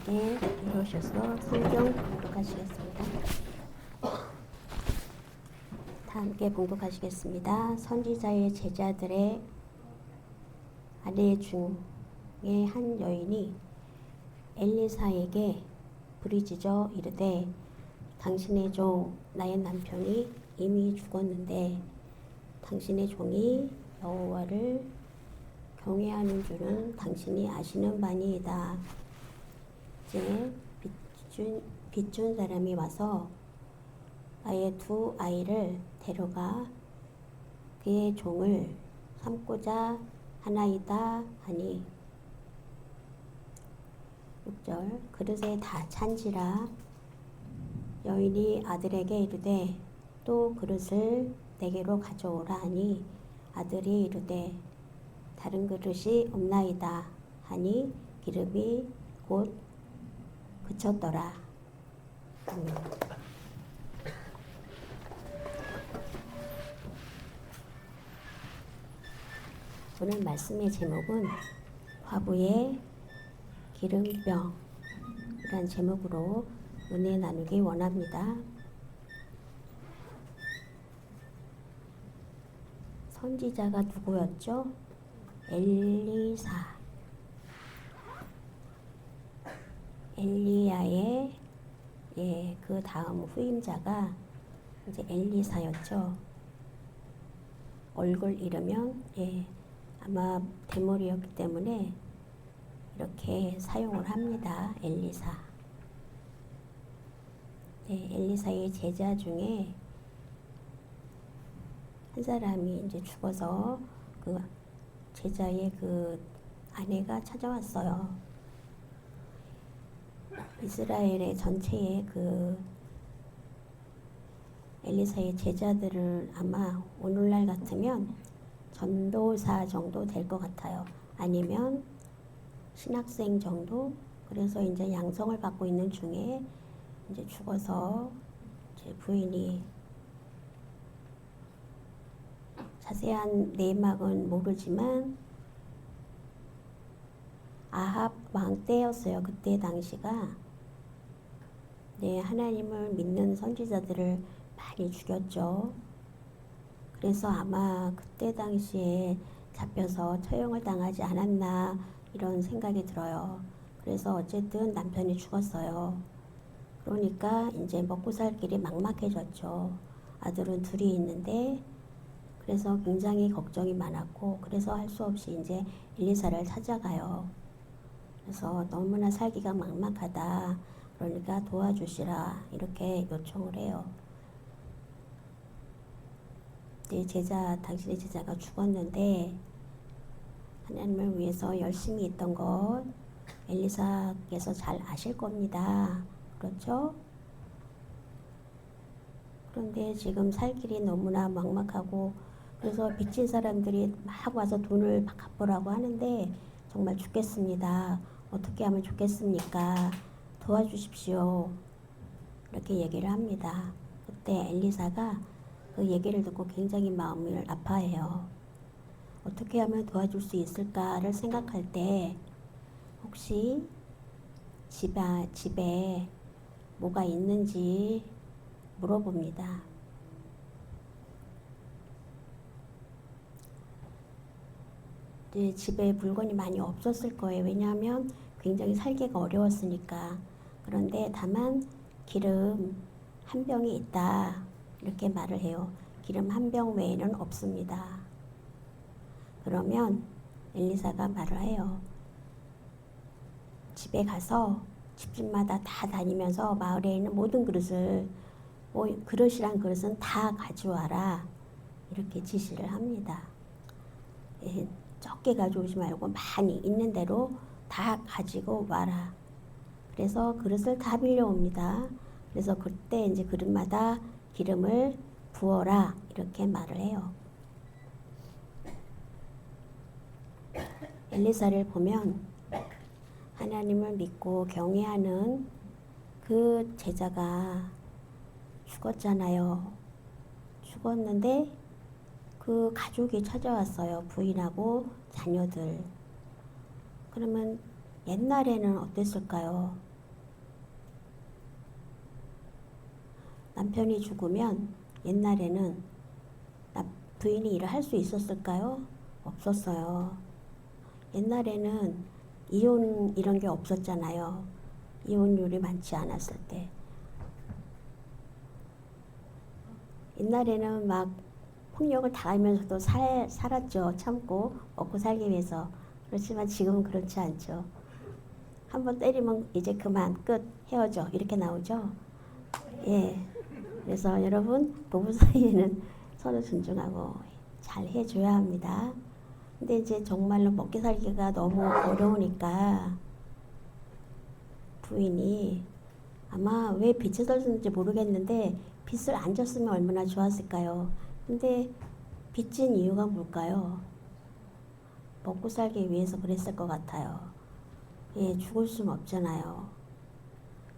편안하게 일어서셔서 성경 봉독하시겠습니다. 다 함께 봉독하시겠습니다. 선지자의 제자들의 아내 중에 한 여인이 엘리사에게 부르짖어 이르되 당신의 종 나의 남편이 이미 죽었는데 당신의 종이 여호와를 경외하는 줄은 당신이 아시는 바니이다. 이제 빚준 사람이 와서 나의 두 아이를 데려가 그의 종을 삼고자 하나이다 하니 6절 그릇에 다 찬지라. 여인이 아들에게 이르되 또 그릇을 내게로 가져오라 하니 아들이 이르되 다른 그릇이 없나이다 하니 기름이 곧 그쳤더라. 오늘 말씀의 제목은 과부의 기름병이란 제목으로 은혜 나누기 원합니다. 선지자가 누구였죠? 엘리사. 엘리야의 그 다음 후임자가 이제 엘리사였죠. 얼굴 잃으면 아마 대머리였기 때문에 이렇게 사용을 합니다. 엘리사. 엘리사의 제자 중에 한 사람이 이제 죽어서 그 제자의 그 아내가 찾아왔어요. 이스라엘의 전체의 그 엘리사의 제자들을 아마 오늘날 같으면 전도사 정도 될 것 같아요. 아니면 신학생 정도. 그래서 이제 양성을 받고 있는 중에 이제 죽어서 제 부인이 자세한 내막은 모르지만 아합 왕 때였어요. 그때 당시가 하나님을 믿는 선지자들을 많이 죽였죠. 그래서 아마 그때 당시에 잡혀서 처형을 당하지 않았나 이런 생각이 들어요. 그래서 어쨌든 남편이 죽었어요. 그러니까 이제 먹고 살 길이 막막해졌죠. 아들은 둘이 있는데 그래서 굉장히 걱정이 많았고 그래서 할 수 없이 이제 엘리사를 찾아가요. 그래서 너무나 살기가 막막하다. 그러니까 도와주시라 이렇게 요청을 해요. 당신의 제자가 죽었는데 하나님을 위해서 열심히 있던 것 엘리사께서 잘 아실 겁니다. 그렇죠? 그런데 지금 살 길이 너무나 막막하고 그래서 빚진 사람들이 막 와서 돈을 갚으라고 하는데 정말 죽겠습니다. 어떻게 하면 좋겠습니까? 도와주십시오. 이렇게 얘기를 합니다. 그때 엘리사가 그 얘기를 듣고 굉장히 마음을 아파해요. 어떻게 하면 도와줄 수 있을까를 생각할 때 혹시 집에 뭐가 있는지 물어봅니다. 집에 물건이 많이 없었을 거예요. 왜냐하면 굉장히 살기가 어려웠으니까. 그런데 다만 기름 한 병이 있다. 이렇게 말을 해요. 기름 한 병 외에는 없습니다. 그러면 엘리사가 말을 해요. 집에 가서 집집마다 다 다니면서 마을에 있는 모든 그릇을 그릇이란 그릇은 다 가져와라. 이렇게 지시를 합니다. 적게 가져오지 말고 많이 있는 대로 다 가지고 와라. 그래서 그릇을 다 빌려옵니다. 그래서 그때 이제 그릇마다 기름을 부어라. 이렇게 말을 해요. 엘리사를 보면 하나님을 믿고 경외하는 그 제자가 죽었잖아요. 죽었는데 그 가족이 찾아왔어요. 부인하고 자녀들. 그러면 옛날에는 어땠을까요? 남편이 죽으면 옛날에는 부인이 일을 할 수 있었을까요? 없었어요. 옛날에는 이혼 이런 게 없었잖아요. 이혼율이 많지 않았을 때. 옛날에는 막 폭력을 당하면서도 살았죠. 참고 먹고 살기 위해서. 그렇지만 지금은 그렇지 않죠. 한번 때리면 이제 그만 끝 헤어져 이렇게 나오죠. 예. 그래서 여러분 부부 사이에는 서로 존중하고 잘 해줘야 합니다. 근데 이제 정말로 먹기 살기가 너무 어려우니까 부인이 아마 왜 빚을 졌는지 모르겠는데 빚을 안 졌으면 얼마나 좋았을까요? 근데 빚진 이유가 뭘까요? 먹고 살기 위해서 그랬을 것 같아요. 예, 죽을 수는 없잖아요.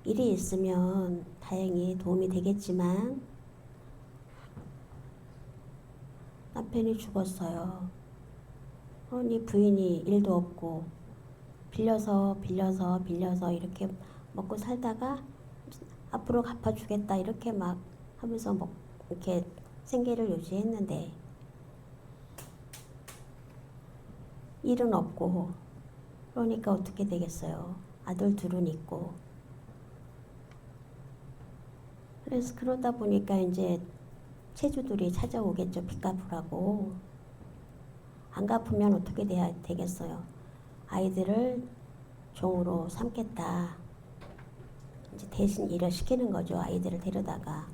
일이 있으면 다행히 도움이 되겠지만 남편이 죽었어요. 그러니 부인이 일도 없고 빌려서 이렇게 먹고 살다가 앞으로 갚아주겠다 이렇게 막 하면서 이렇게 생계를 유지했는데 일은 없고 그러니까 어떻게 되겠어요. 아들 둘은 있고 그래서 그러다 보니까 이제 체주들이 찾아오겠죠. 빚 갚으라고. 안 갚으면 어떻게 되겠어요. 아이들을 종으로 삼겠다. 이제 대신 일을 시키는 거죠. 아이들을 데려다가.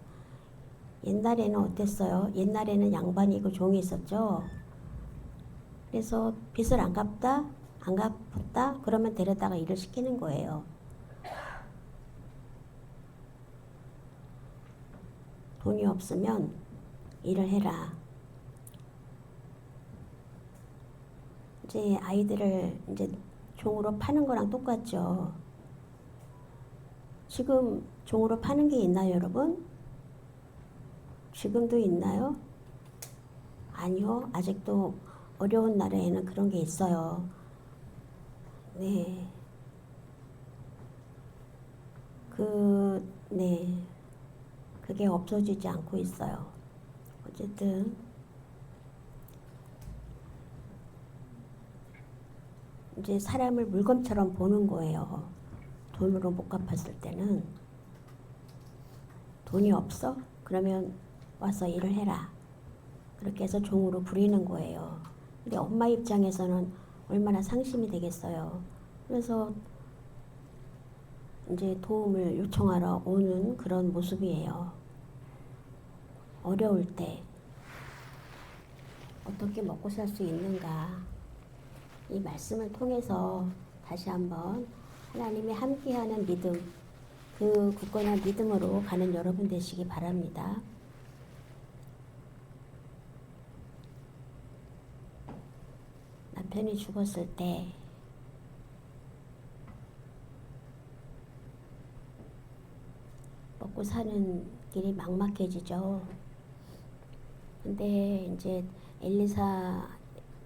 옛날에는 어땠어요? 옛날에는 양반이고 종이 있었죠. 그래서 빚을 안 갚았다? 그러면 데려다가 일을 시키는 거예요. 돈이 없으면 일을 해라. 이제 아이들을 이제 종으로 파는 거랑 똑같죠. 지금 종으로 파는 게 있나요, 여러분? 지금도 있나요? 아니요. 아직도 어려운 나라에는 그런 게 있어요. 네. 네. 그게 없어지지 않고 있어요. 어쨌든 이제 사람을 물건처럼 보는 거예요. 돈으로 못 갚았을 때는. 돈이 없어? 그러면 와서 일을 해라. 그렇게 해서 종으로 부리는 거예요. 근데 엄마 입장에서는 얼마나 상심이 되겠어요. 그래서 이제 도움을 요청하러 오는 그런 모습이에요. 어려울 때 어떻게 먹고 살 수 있는가. 이 말씀을 통해서 다시 한번 하나님이 함께하는 믿음, 그 굳건한 믿음으로 가는 여러분 되시기 바랍니다. 남편이 죽었을 때 먹고 사는 길이 막막해지죠. 근데 이제 엘리사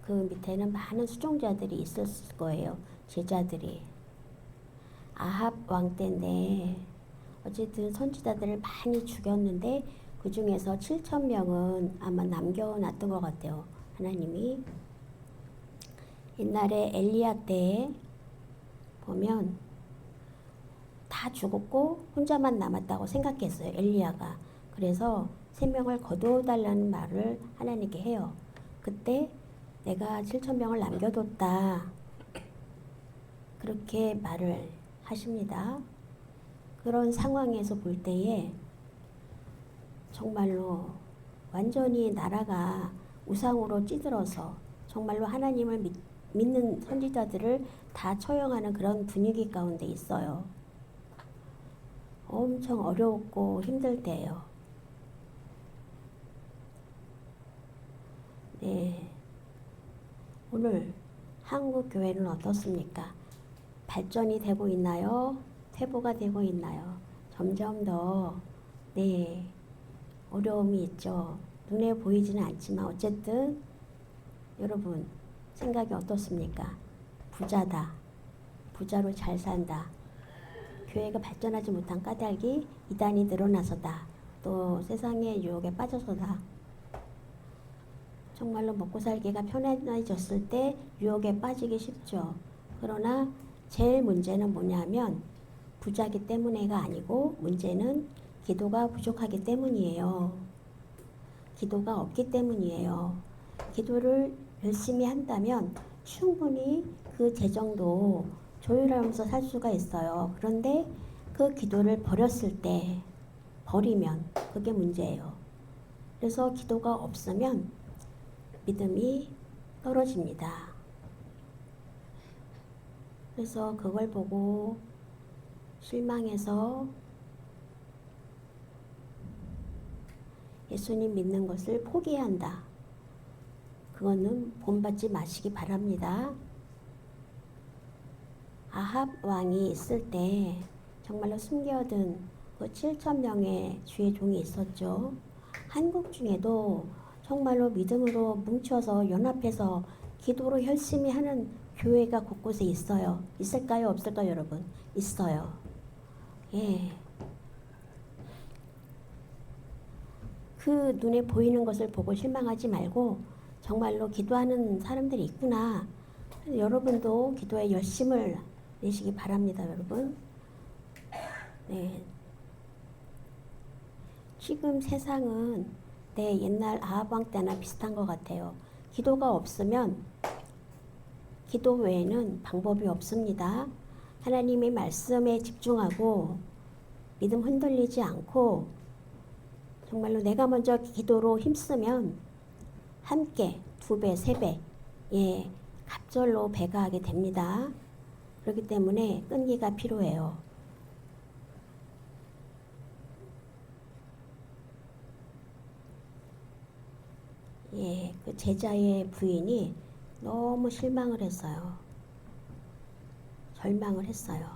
그 밑에는 많은 수종자들이 있었을 거예요. 제자들이. 아합 왕 때인데 어쨌든 선지자들을 많이 죽였는데 그 중에서 7,000명은 아마 남겨놨던 것 같아요. 하나님이. 옛날에 엘리야 때 보면 다 죽었고 혼자만 남았다고 생각했어요. 엘리야가. 그래서 3명을 거두어달라는 말을 하나님께 해요. 그때 내가 7,000명을 남겨뒀다. 그렇게 말을 하십니다. 그런 상황에서 볼 때에 정말로 완전히 나라가 우상으로 찌들어서 정말로 하나님을 믿는 선지자들을 다 처형하는 그런 분위기 가운데 있어요. 엄청 어렵고 힘들 때예요. 네. 오늘 한국 교회는 어떻습니까? 발전이 되고 있나요? 퇴보가 되고 있나요? 점점 더 네, 어려움이 있죠. 눈에 보이지는 않지만 어쨌든 여러분 생각이 어떻습니까? 부자다. 부자로 잘 산다. 교회가 발전하지 못한 까닭이 이단이 늘어나서다. 또 세상의 유혹에 빠져서다. 정말로 먹고 살기가 편안해졌을 때 유혹에 빠지기 쉽죠. 그러나 제일 문제는 뭐냐면 부자기 때문에가 아니고 문제는 기도가 부족하기 때문이에요. 기도가 없기 때문이에요. 기도를 열심히 한다면 충분히 그 재정도 조율하면서 살 수가 있어요. 그런데 그 기도를 버렸을 때, 버리면 그게 문제예요. 그래서 기도가 없으면 믿음이 떨어집니다. 그래서 그걸 보고 실망해서 예수님 믿는 것을 포기해야 한다. 그거는 본받지 마시기 바랍니다. 아합 왕이 있을 때 정말로 숨겨둔 그 7,000명의 주의 종이 있었죠. 한국 중에도 정말로 믿음으로 뭉쳐서 연합해서 기도로 열심히 하는 교회가 곳곳에 있어요. 있을까요? 없을까요, 여러분? 있어요. 예. 그 눈에 보이는 것을 보고 실망하지 말고 정말로 기도하는 사람들이 있구나. 여러분도 기도에 열심을 내시기 바랍니다, 여러분. 네. 지금 세상은 옛날 아합 왕 때나 비슷한 것 같아요. 기도가 없으면 기도 외에는 방법이 없습니다. 하나님의 말씀에 집중하고 믿음 흔들리지 않고 정말로 내가 먼저 기도로 힘쓰면 함께 2배, 3배, 갑절로 배가하게 됩니다. 그렇기 때문에 끈기가 필요해요. 그 제자의 부인이 너무 실망을 했어요. 절망을 했어요.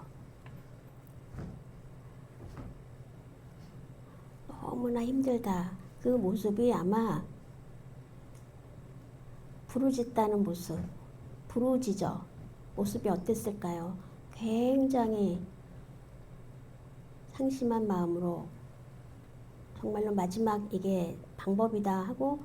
너무나 힘들다. 그 모습이 아마 부르짖다는 모습, 부르짖어. 모습이 어땠을까요? 굉장히 상심한 마음으로 정말로 마지막 이게 방법이다 하고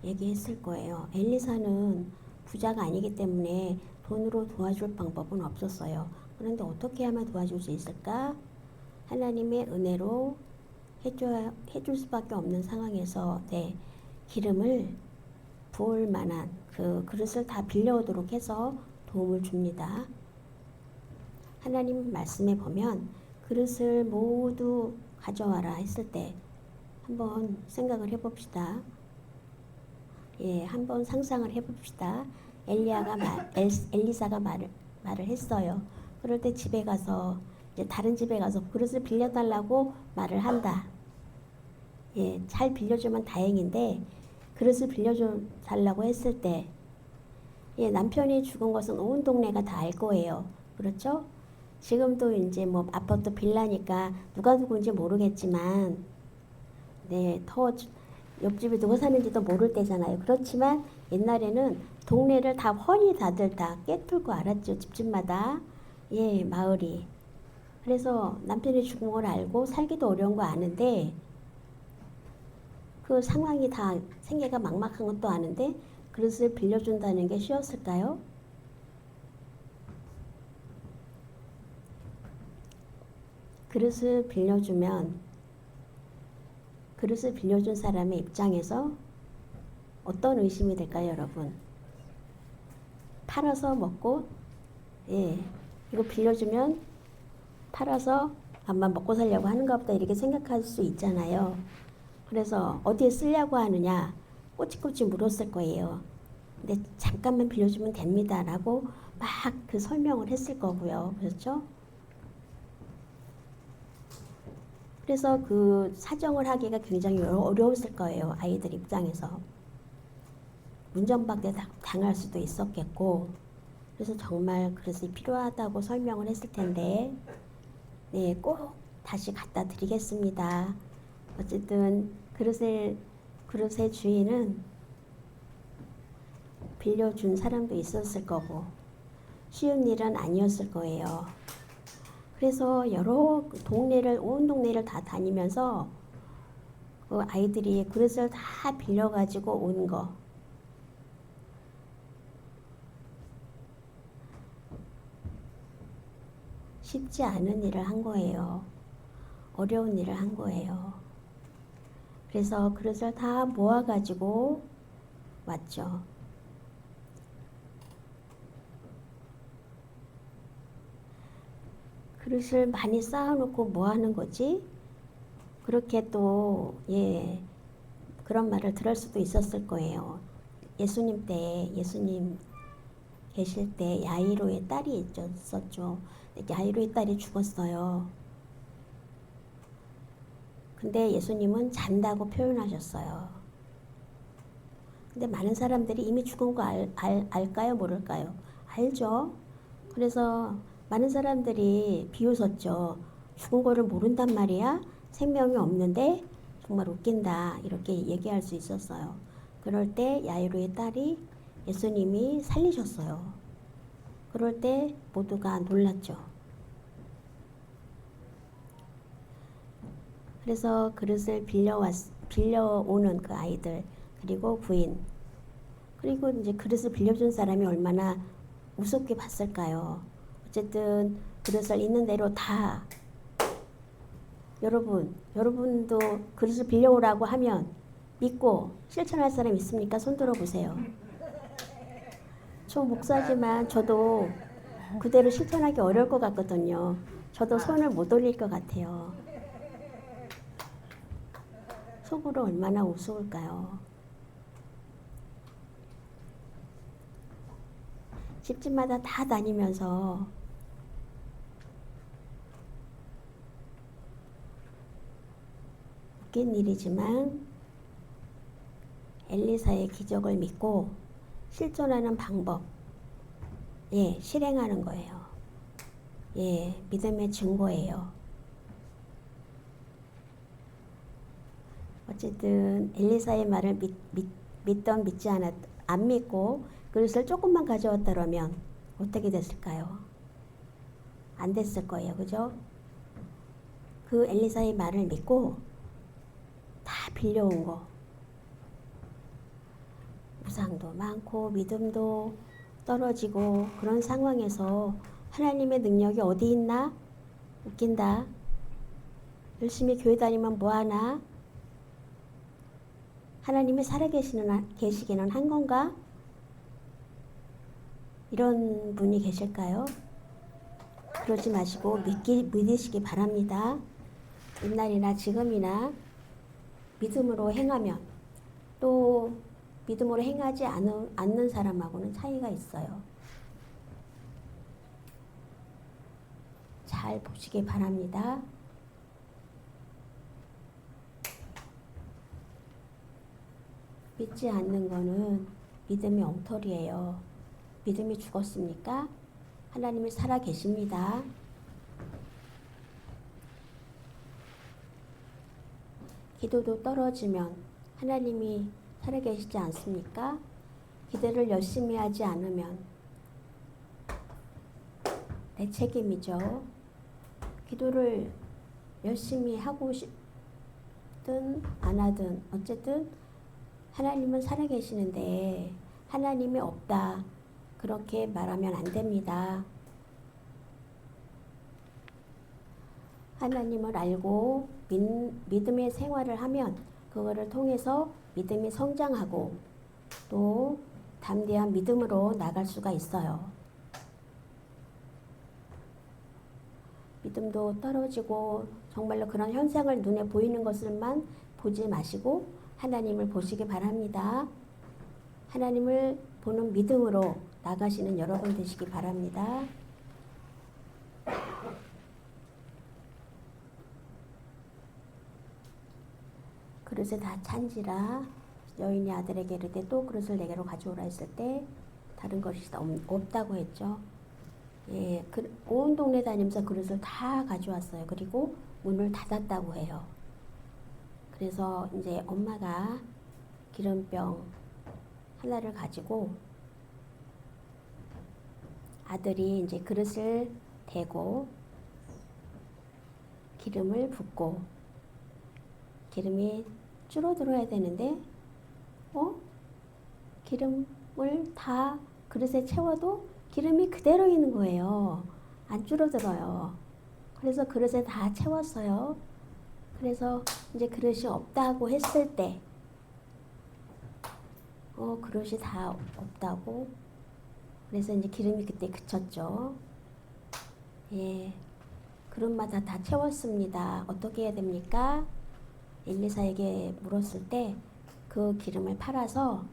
얘기했을 거예요. 엘리사는 부자가 아니기 때문에 돈으로 도와줄 방법은 없었어요. 그런데 어떻게 하면 도와줄 수 있을까? 하나님의 은혜로 해줄 수밖에 없는 상황에서 기름을 부을 만한 그 그릇을 다 빌려오도록 해서 도움을 줍니다. 하나님 말씀에 보면 그릇을 모두 가져와라 했을 때 한번 생각을 해봅시다. 한번 상상을 해봅시다. 엘리사가 말을 했어요. 그럴 때 집에 가서 이제 다른 집에 가서 그릇을 빌려달라고 말을 한다. 잘 빌려주면 다행인데 그릇을 빌려달라고 했을 때 남편이 죽은 것은 온 동네가 다 알 거예요. 그렇죠? 지금도 이제 뭐 아파트 빌라니까 누가 누군지 모르겠지만 더 옆집에 누가 사는지도 모를 때잖아요. 그렇지만 옛날에는 동네를 다 훤히 다들 다 꿰뚫고 알았죠. 집집마다 마을이. 그래서 남편이 죽은 걸 알고 살기도 어려운 거 아는데 그 상황이 다 생계가 막막한 것도 아는데 그릇을 빌려준다는 게 쉬웠을까요? 그릇을 빌려준 사람의 입장에서 어떤 의심이 될까요, 여러분? 팔아서 먹고, 이거 빌려주면 팔아서 아마 먹고 살려고 하는가 보다 이렇게 생각할 수 있잖아요. 그래서 어디에 쓰려고 하느냐 꼬치꼬치 물었을 거예요. 근데 잠깐만 빌려주면 됩니다 라고 막 그 설명을 했을 거고요. 그렇죠? 그래서 그 사정을 하기가 굉장히 어려웠을 거예요. 아이들 입장에서. 문전박대 당할 수도 있었겠고 그래서 정말 그릇이 필요하다고 설명을 했을 텐데 꼭 다시 갖다 드리겠습니다. 어쨌든 그릇의 주인은 빌려준 사람도 있었을 거고 쉬운 일은 아니었을 거예요. 그래서 여러 동네를, 온 동네를 다 다니면서 그 아이들이 그릇을 다 빌려가지고 온 거. 쉽지 않은 일을 한 거예요. 어려운 일을 한 거예요. 그래서 그릇을 다 모아가지고 왔죠. 그릇을 많이 쌓아놓고 뭐 하는 거지? 그렇게 또, 그런 말을 들을 수도 있었을 거예요. 예수님 계실 때 야이로의 딸이 있었죠. 야이로의 딸이 죽었어요. 근데 예수님은 잔다고 표현하셨어요. 근데 많은 사람들이 이미 죽은 거 알까요? 모를까요? 알죠. 그래서 많은 사람들이 비웃었죠. 죽은 거를 모른단 말이야? 생명이 없는데? 정말 웃긴다. 이렇게 얘기할 수 있었어요. 그럴 때 야이로의 딸이 예수님이 살리셨어요. 그럴 때 모두가 놀랐죠. 그래서 그릇을 빌려오는 그 아이들, 그리고 부인, 그리고 이제 그릇을 빌려준 사람이 얼마나 우습게 봤을까요? 어쨌든 그릇을 있는 대로 다, 여러분도 그릇을 빌려오라고 하면 믿고 실천할 사람 있습니까? 손 들어보세요. 저 목사지만 저도 그대로 실천하기 어려울 것 같거든요. 저도 손을 못 올릴 것 같아요. 속으로 얼마나 우스울까요? 집집마다 다 다니면서 웃긴 일이지만 엘리사의 기적을 믿고 실존하는 방법, 실행하는 거예요. 믿음의 증거예요. 어쨌든 엘리사의 말을 믿던 믿지 않았, 안 믿고 그릇을 조금만 가져왔다면 어떻게 됐을까요? 안 됐을 거예요. 그죠? 그 엘리사의 말을 믿고 다 빌려온 거. 우상도 많고 믿음도 떨어지고 그런 상황에서 하나님의 능력이 어디 있나? 웃긴다. 열심히 교회 다니면 뭐하나? 하나님이 살아계시기는 한 건가? 이런 분이 계실까요? 그러지 마시고 믿으시기 바랍니다. 옛날이나 지금이나 믿음으로 행하면, 또 믿음으로 행하지 않는 사람하고는 차이가 있어요. 잘 보시기 바랍니다. 믿지 않는 거는 믿음의 엉터리예요. 믿음이 죽었습니까? 하나님이 살아 계십니다. 기도도 떨어지면 하나님이 살아 계시지 않습니까? 기도를 열심히 하지 않으면 내 책임이죠. 기도를 열심히 하고 싶든 안 하든 어쨌든 하나님은 살아계시는데 하나님이 없다, 그렇게 말하면 안 됩니다. 하나님을 알고 믿음의 생활을 하면 그거를 통해서 믿음이 성장하고 또 담대한 믿음으로 나갈 수가 있어요. 믿음도 떨어지고 정말로 그런 현상을 눈에 보이는 것을만 보지 마시고 하나님을 보시기 바랍니다. 하나님을 보는 믿음으로 나가시는 여러분 되시기 바랍니다. 그릇에 다 찬지라 여인이 아들에게 이르되 또 그릇을 내게로 가져오라 했을 때 다른 것이 없다고 했죠. 온 동네 다니면서 그릇을 다 가져왔어요. 그리고 문을 닫았다고 해요. 그래서 이제 엄마가 기름병 하나를 가지고 아들이 이제 그릇을 대고 기름을 붓고 기름이 줄어들어야 되는데 기름을 다 그릇에 채워도 기름이 그대로 있는 거예요. 안 줄어들어요. 그래서 그릇에 다 채웠어요. 그래서 이제 그릇이 없다고 했을 때 그릇이 다 없다고. 그래서 이제 기름이 그때 그쳤죠. 예, 그릇마다 다 채웠습니다. 어떻게 해야 됩니까? 엘리사에게 물었을 때 그 기름을 팔아서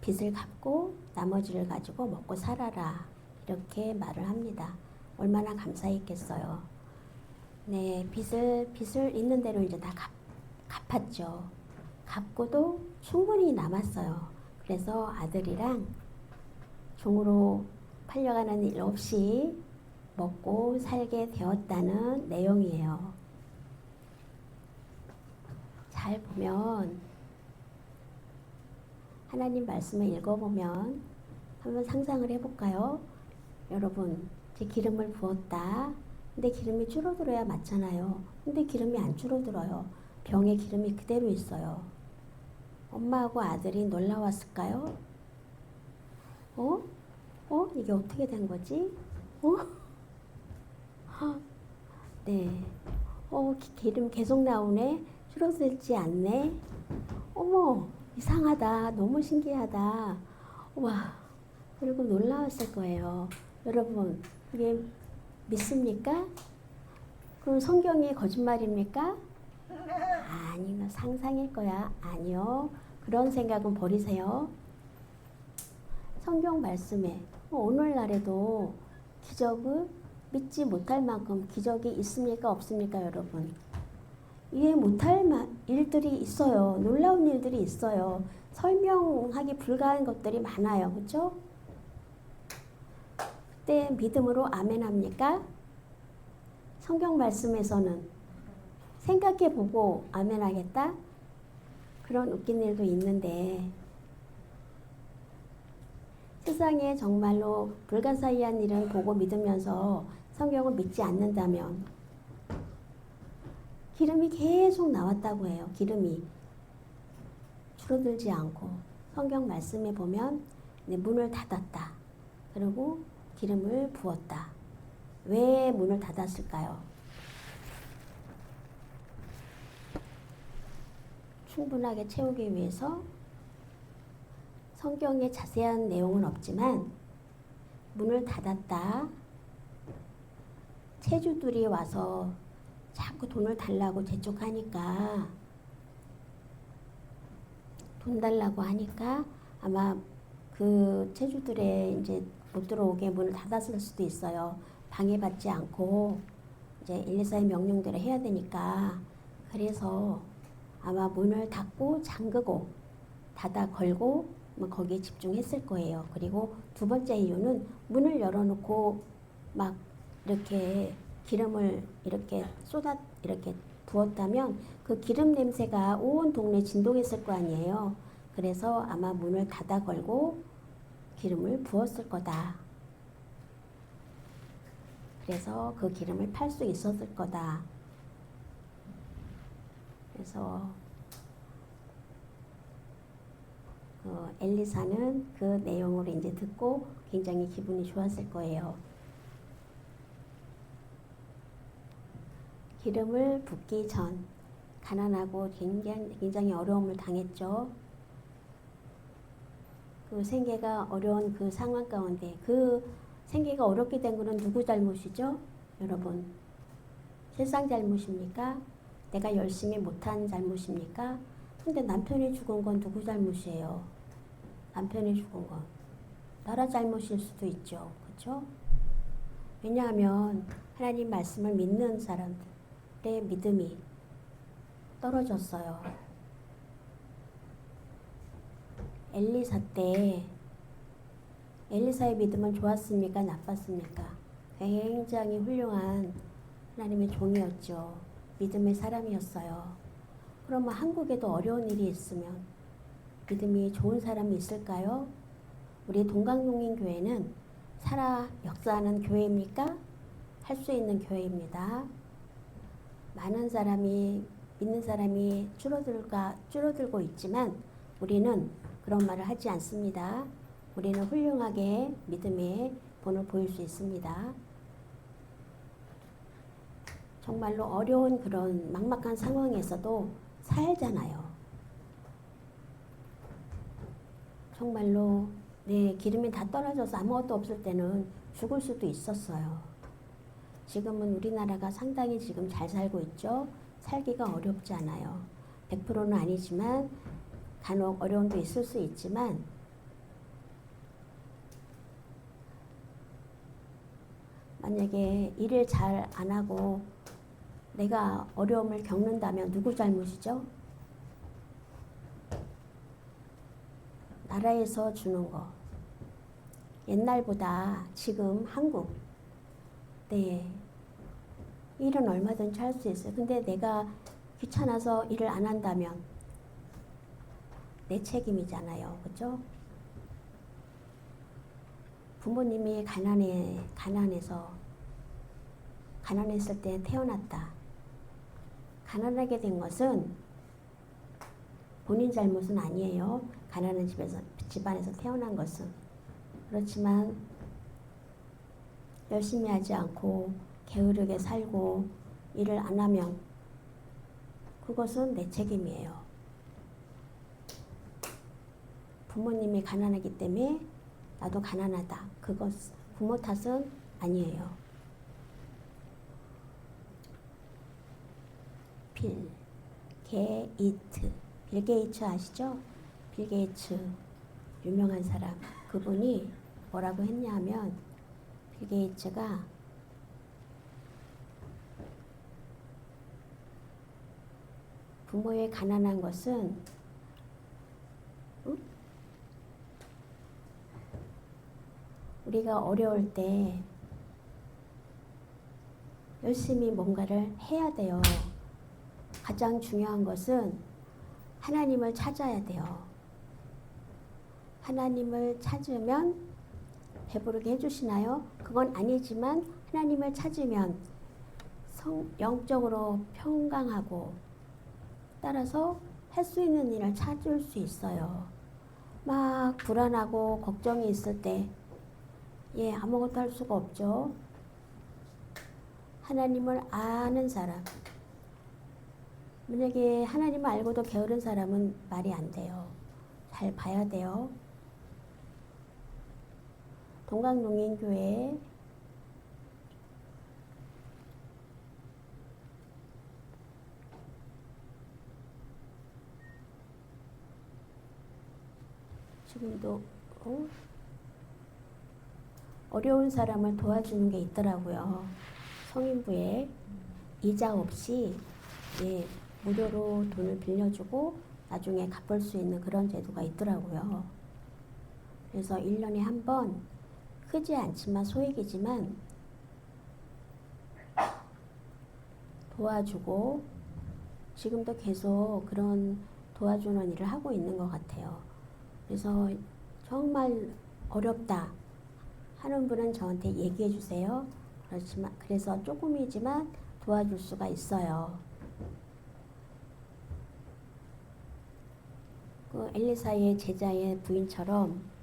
빚을 갚고 나머지를 가지고 먹고 살아라. 이렇게 말을 합니다. 얼마나 감사했겠어요. 네, 빚을 있는 대로 이제 다 갚았죠. 갚고도 충분히 남았어요. 그래서 아들이랑 종으로 팔려가는 일 없이 먹고 살게 되었다는 내용이에요. 잘 보면 하나님 말씀을 읽어보면 한번 상상을 해볼까요? 여러분, 제 기름을 부었다. 근데 기름이 줄어들어야 맞잖아요. 근데 기름이 안 줄어들어요. 병에 기름이 그대로 있어요. 엄마하고 아들이 놀라웠을까요? 이게 어떻게 된 거지? 네. 기름 계속 나오네. 줄어들지 않네. 어머, 이상하다. 너무 신기하다. 와, 그리고 놀라웠을 거예요. 여러분, 이게 믿습니까? 그럼 성경이 거짓말입니까? 아니요, 상상일 거야. 아니요. 그런 생각은 버리세요. 성경 말씀에 오늘날에도 기적을 믿지 못할 만큼 기적이 있습니까? 없습니까? 여러분. 이해 못할 일들이 있어요. 놀라운 일들이 있어요. 설명하기 불가한 것들이 많아요. 그렇죠? 그때 믿음으로 아멘 합니까? 성경 말씀에서는 생각해보고 아멘 하겠다? 그런 웃긴 일도 있는데 세상에 정말로 불가사의한 일은 보고 믿으면서 성경을 믿지 않는다면 기름이 계속 나왔다고 해요. 기름이 줄어들지 않고 성경 말씀에 보면 문을 닫았다. 그리고 기름을 부었다. 왜 문을 닫았을까요? 충분하게 채우기 위해서. 성경에 자세한 내용은 없지만 문을 닫았다. 채주들이 와서 자꾸 돈을 달라고 재촉하니까 돈 달라고 하니까 아마 그 채주들의 이제 못 들어오게 문을 닫았을 수도 있어요. 방해받지 않고 이제 엘리사의 명령대로 해야 되니까. 그래서 아마 문을 닫고 잠그고 닫아 걸고 거기에 집중했을 거예요. 그리고 두 번째 이유는 문을 열어놓고 막 이렇게 기름을 이렇게 이렇게 부었다면 그 기름 냄새가 온 동네 진동했을 거 아니에요. 그래서 아마 문을 닫아 걸고 기름을 부었을 거다. 그래서 그 기름을 팔 수 있었을 거다. 그래서 엘리사는 그 내용을 이제 듣고 굉장히 기분이 좋았을 거예요. 기름을 붓기 전 가난하고 굉장히 어려움을 당했죠. 그 생계가 어려운 그 상황 가운데 그 생계가 어렵게 된 것은 누구 잘못이죠? 여러분, 세상 잘못입니까? 내가 열심히 못한 잘못입니까? 근데 남편이 죽은 건 누구 잘못이에요? 남편이 죽은 건 나라 잘못일 수도 있죠. 그렇죠? 왜냐하면 하나님 말씀을 믿는 사람들의 믿음이 떨어졌어요. 엘리사 때 엘리사의 믿음은 좋았습니까? 나빴습니까? 굉장히 훌륭한 하나님의 종이었죠. 믿음의 사람이었어요. 그러면 한국에도 어려운 일이 있으면 믿음이 좋은 사람이 있을까요? 우리 동강농인교회는 살아 역사하는 교회입니까? 할 수 있는 교회입니다. 많은 사람이, 믿는 사람이 줄어들고 있지만 우리는 그런 말을 하지 않습니다. 우리는 훌륭하게 믿음의 본을 보일 수 있습니다. 정말로 어려운 그런 막막한 상황에서도 살잖아요. 정말로 기름이 다 떨어져서 아무것도 없을 때는 죽을 수도 있었어요. 지금은 우리나라가 상당히 지금 잘 살고 있죠. 살기가 어렵지 않아요. 100%는 아니지만 간혹 어려움도 있을 수 있지만 만약에 일을 잘 안 하고 내가 어려움을 겪는다면 누구 잘못이죠? 나라에서 주는 거. 옛날보다 지금 한국 일은 얼마든지 할 수 있어요. 근데 내가 귀찮아서 일을 안 한다면 내 책임이잖아요. 그죠? 부모님이 가난했을 때 태어났다. 가난하게 된 것은 본인 잘못은 아니에요. 가난한 집안에서 태어난 것은. 그렇지만 열심히 하지 않고 게으르게 살고 일을 안 하면 그것은 내 책임이에요. 부모님이 가난하기 때문에 나도 가난하다. 그것 부모 탓은 아니에요. 빌 게이츠 아시죠? 빌 게이츠 유명한 사람. 그분이 뭐라고 했냐면 빌 게이츠가 부모의 가난한 것은 우리가 어려울 때 열심히 뭔가를 해야 돼요. 가장 중요한 것은 하나님을 찾아야 돼요. 하나님을 찾으면 배부르게 해주시나요? 그건 아니지만 하나님을 찾으면 영적으로 평강하고 따라서 할 수 있는 일을 찾을 수 있어요. 막 불안하고 걱정이 있을 때 아무것도 할 수가 없죠. 하나님을 아는 사람. 만약에 하나님을 알고도 게으른 사람은 말이 안 돼요. 잘 봐야 돼요. 동강농인교회 지금도 어려운 사람을 도와주는 게 있더라고요. 성인부에 이자 없이 무료로 돈을 빌려주고 나중에 갚을 수 있는 그런 제도가 있더라고요. 그래서 1년에 한 번 크지 않지만 소액이지만 도와주고 지금도 계속 그런 도와주는 일을 하고 있는 것 같아요. 그래서 정말 어렵다 하는 분은 저한테 얘기해 주세요. 그래서 조금이지만 도와줄 수가 있어요. 그 엘리사의 제자의 부인처럼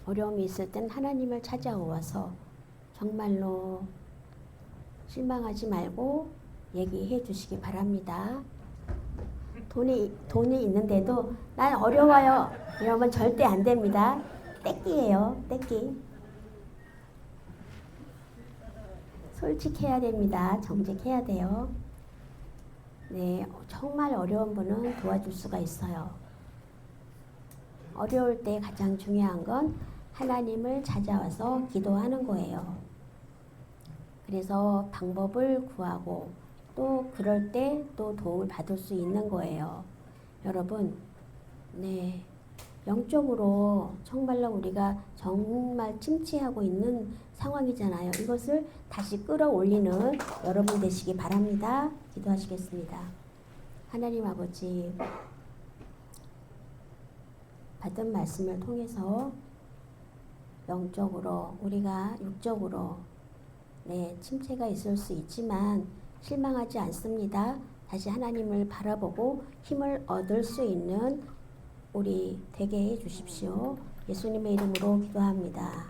어려움이 있을 땐 하나님을 찾아와서 정말로 실망하지 말고 얘기해 주시기 바랍니다. 돈이 있는데도 난 어려워요. 이러면 절대 안 됩니다. 떼끼예요. 떼끼. 솔직해야 됩니다. 정직해야 돼요. 정말 어려운 분은 도와줄 수가 있어요. 어려울 때 가장 중요한 건 하나님을 찾아와서 기도하는 거예요. 그래서 방법을 구하고 또 그럴 때 또 도움을 받을 수 있는 거예요. 여러분, 영적으로 정말로 우리가 정말 침체하고 있는 상황이잖아요. 이것을 다시 끌어올리는 여러분 되시기 바랍니다. 기도하시겠습니다. 하나님 아버지, 받은 말씀을 통해서 영적으로 우리가 육적으로 네, 침체가 있을 수 있지만 실망하지 않습니다. 다시 하나님을 바라보고 힘을 얻을 수 있는 우리 되게 해 주십시오. 예수님의 이름으로 기도합니다.